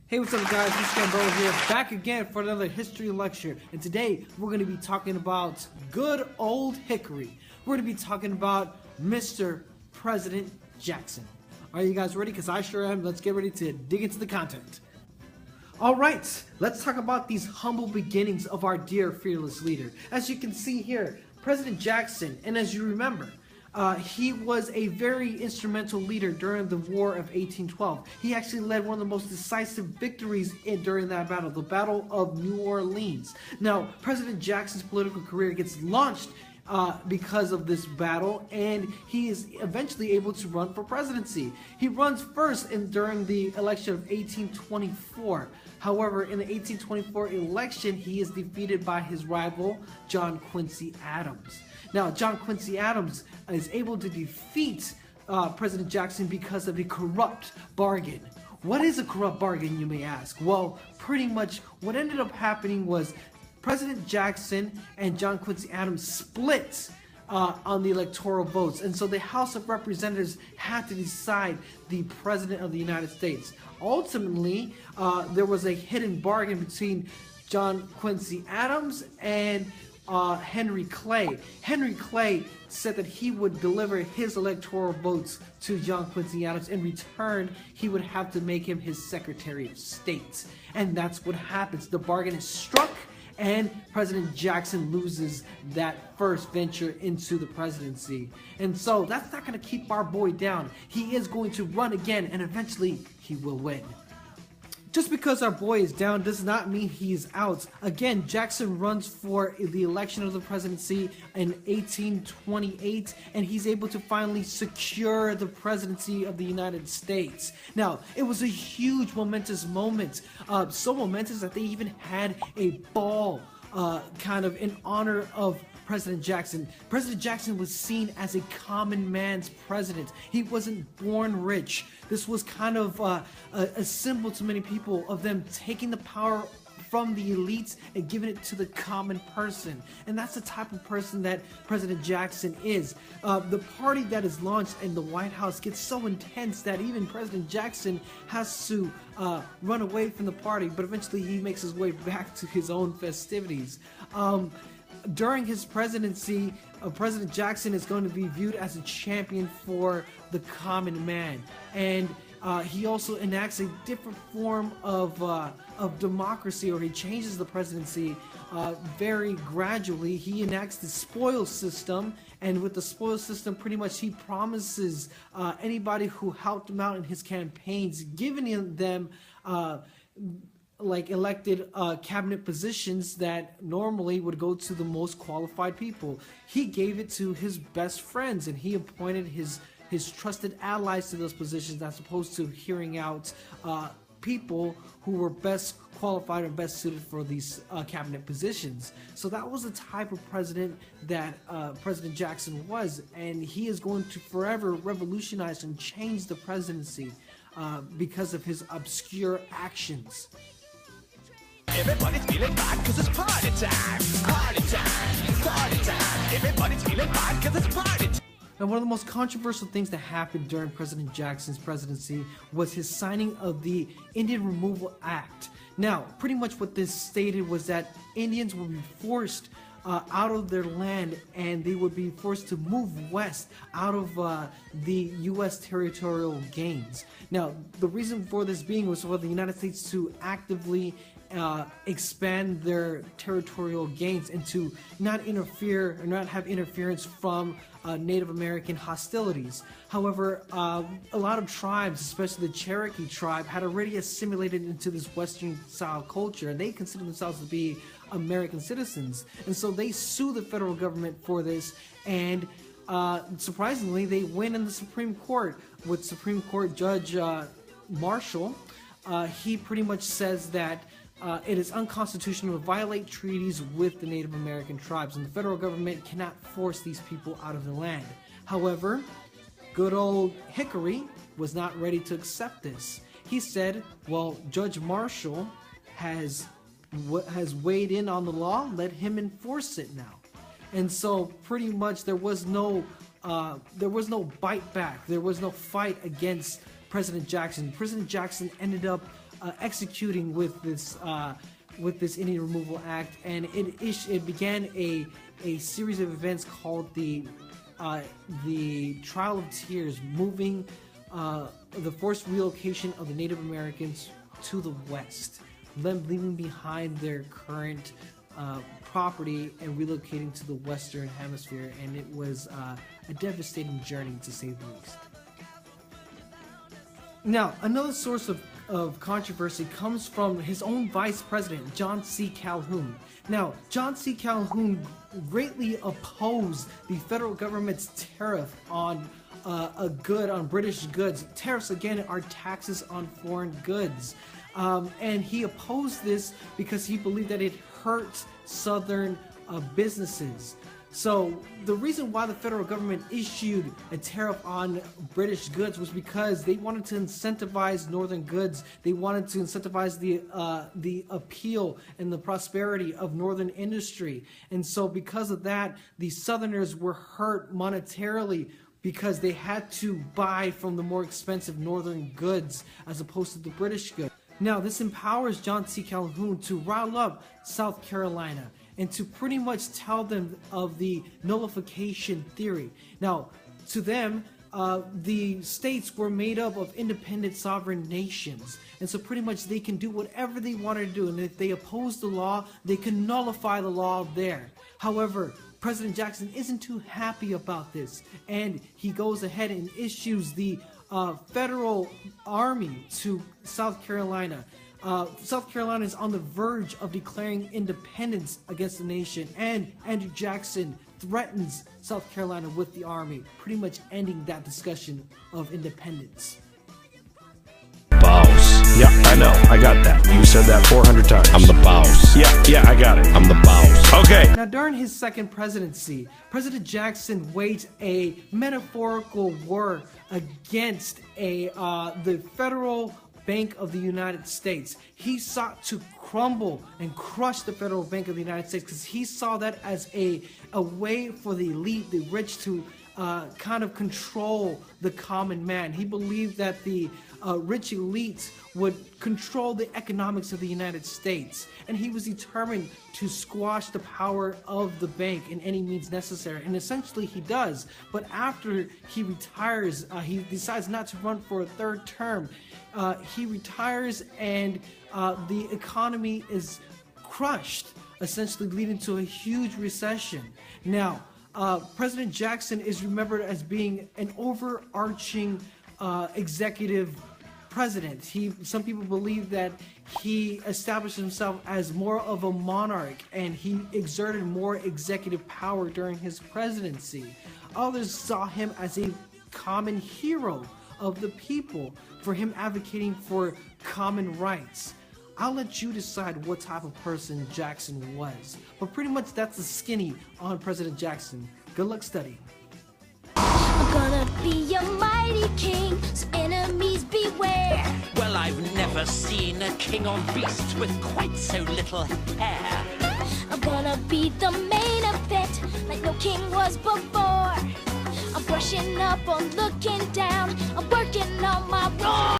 Hey, what's up guys, it's Gambro here, back again for another history lecture. And today, we're going to be talking about good old Hickory. We're going to be talking about Mr. President Jackson. Are you guys ready? Because I sure am. Let's get ready to dig into the content. Alright, let's talk about these humble beginnings of our dear fearless leader. As you can see here, President Jackson, and as you remember, he was a very instrumental leader during the War of 1812. He actually led one of the most decisive victories during that battle, the Battle of New Orleans. Now, President Jackson's political career gets launched because of this battle, and he is eventually able to run for presidency. He runs first during the election of 1824. However, in the 1824 election, he is defeated by his rival, John Quincy Adams. Now, John Quincy Adams is able to defeat President Jackson because of a corrupt bargain. What is a corrupt bargain, you may ask? Well, pretty much what ended up happening was President Jackson and John Quincy Adams split on the electoral votes, and so the House of Representatives had to decide the President of the United States. Ultimately, there was a hidden bargain between John Quincy Adams and Henry Clay. Henry Clay said that he would deliver his electoral votes to John Quincy Adams. In return, he would have to make him his Secretary of State. And that's what happens. The bargain is struck, and President Jackson loses that first venture into the presidency. And so that's not going to keep our boy down. He is going to run again, and eventually he will win. Just because our boy is down does not mean he is out. Again, Jackson runs for the election of the presidency in 1828, and he's able to finally secure the presidency of the United States. Now, it was a huge momentous moment, so momentous that they even had a ball kind of in honor of President Jackson. President Jackson was seen as a common man's president. He wasn't born rich. This was kind of a symbol to many people of them taking the power from the elites and giving it to the common person. And that's the type of person that President Jackson is. The party that is launched in the White House gets so intense that even President Jackson has to run away from the party, but eventually he makes his way back to his own festivities. During his presidency, President Jackson is going to be viewed as a champion for the common man, and he also enacts a different form of democracy, or he changes the presidency very gradually. He enacts the spoils system, and with the spoils system, pretty much he promises anybody who helped him out in his campaigns, giving them like elected cabinet positions that normally would go to the most qualified people. He gave it to his best friends, and he appointed his trusted allies to those positions, as opposed to hearing out people who were best qualified or best suited for these cabinet positions. So that was the type of president that President Jackson was, and he is going to forever revolutionize and change the presidency because of his obscure actions. Everybody's feeling bad cause it's party time. Party time, party time. Everybody's feeling bad cause it's party time. Now, one of the most controversial things that happened during President Jackson's presidency was his signing of the Indian Removal Act. Now, pretty much what this stated was that Indians would be forced out of their land, and they would be forced to move west out of the U.S. territorial gains. Now, the reason for this being was for the United States to actively expand their territorial gains and to not interfere or not have interference from Native American hostilities. However, a lot of tribes, especially the Cherokee tribe, had already assimilated into this Western style culture, and they consider themselves to be American citizens. And so they sue the federal government for this, and surprisingly, they win in the Supreme Court with Supreme Court Judge Marshall. He pretty much says that it is unconstitutional to violate treaties with the Native American tribes, and the federal government cannot force these people out of the land. However, good old Hickory was not ready to accept this. He said, well, Judge Marshall has weighed in on the law, let him enforce it now. And so pretty much there was no bite back. There was no fight against President Jackson. President Jackson ended up executing with this Indian Removal Act, and it began a series of events called the Trail of Tears, moving the forced relocation of the Native Americans to the West, them leaving behind their current property and relocating to the Western Hemisphere, and it was a devastating journey to say the least. Now, another source of controversy comes from his own vice president, John C. Calhoun. Now, John C. Calhoun greatly opposed the federal government's tariff on British goods. Tariffs, again, are taxes on foreign goods. And he opposed this because he believed that it hurts Southern businesses. So the reason why the federal government issued a tariff on British goods was because they wanted to incentivize Northern goods. They wanted to incentivize the appeal and the prosperity of Northern industry. And so because of that, the Southerners were hurt monetarily because they had to buy from the more expensive Northern goods as opposed to the British goods. Now, this empowers John C. Calhoun to rile up South Carolina and to pretty much tell them of the nullification theory. Now, to them, the states were made up of independent sovereign nations, and so pretty much they can do whatever they want to do, and if they oppose the law, they can nullify the law there. However, President Jackson isn't too happy about this, and he goes ahead and issues the federal army to South Carolina. South Carolina is on the verge of declaring independence against the nation, and Andrew Jackson threatens South Carolina with the army, pretty much ending that discussion of independence. Boss. Yeah, I know. I got that. You said that 400 times. I'm the boss. Yeah, I got it. I'm the boss. Okay. Now, during his second presidency, President Jackson waged a metaphorical war against the Federal Bank of the United States. He sought to crumble and crush the Federal Bank of the United States because he saw that as a way for the elite, the rich, to kind of control the common man. He believed that the rich elites would control the economics of the United States, and he was determined to squash the power of the bank in any means necessary, and essentially he does. But after he retires, he decides not to run for a third term. He retires, and the economy is crushed, essentially leading to a huge recession. Now, President Jackson is remembered as being an overarching executive president. Some people believe that he established himself as more of a monarch, and he exerted more executive power during his presidency. Others saw him as a common hero of the people, for him advocating for common rights. I'll let you decide what type of person Jackson was, but pretty much that's the skinny on President Jackson. Good luck studying. I'm gonna be a mighty king, so enemies beware. Well, I've never seen a king on beast with quite so little hair. I'm gonna be the main event, like no king was before. I'm brushing up on looking down, I'm working on my